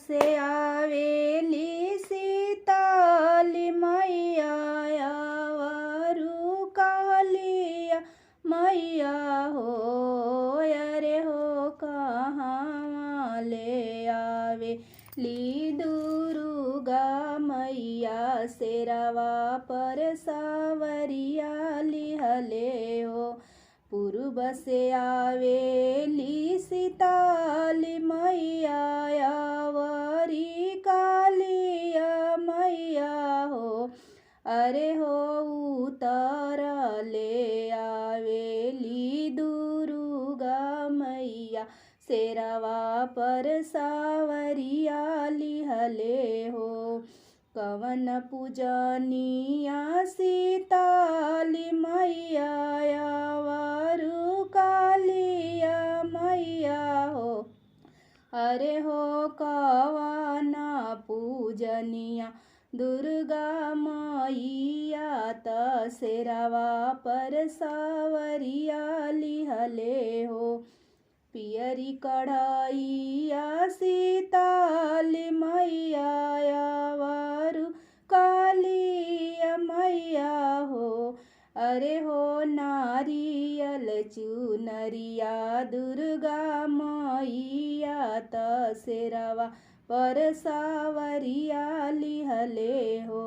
से आवेली सीताली मैया आवारू कालिया मैया हो। अरे हो कहाँ ले आवे ली दुर्गा मैया शेरावा पर सावरिया लिहले हो। पूर्व से आवेली सीताली मैया आवारी कालिया मैया हो। अरे हो उतर ले आवेली दुर्गा मैया शेरावा पर सावरिया लिहले हो। कवन पूजनिया सीताली मैया आवारू कालिया मैया हो। अरे हो कवना पूजनिया दुर्गा मैया त शेरावा पर सावरिया लिहले हो। पियरी कढ़ाइया सीताली मैया आवारू कालिया मैया हो। अरे हो नारियल चुनरिया दुर्गा मैया त शेरावा पर सावरिया लिहले हो।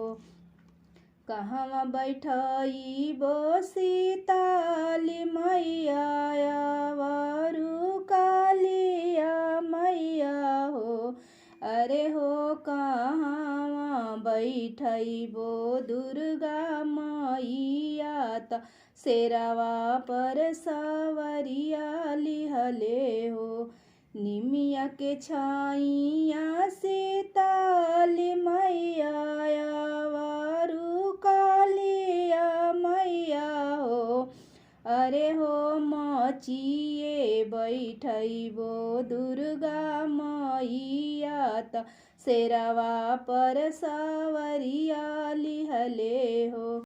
कहवा बैठइबो सीताली मैया आवारू कालिया मैया हो। अरे हो कहाँ बैठइबो दुर्गा मैया त शेरावा पर सावरिया लिहले हो। निमिया के छाइया सीताली मैया आवारू कालिया मैया हो। अरे हो मचिए बैठइबो दुर्गा मैया त शेरावा पर सावरिया लिहले हो।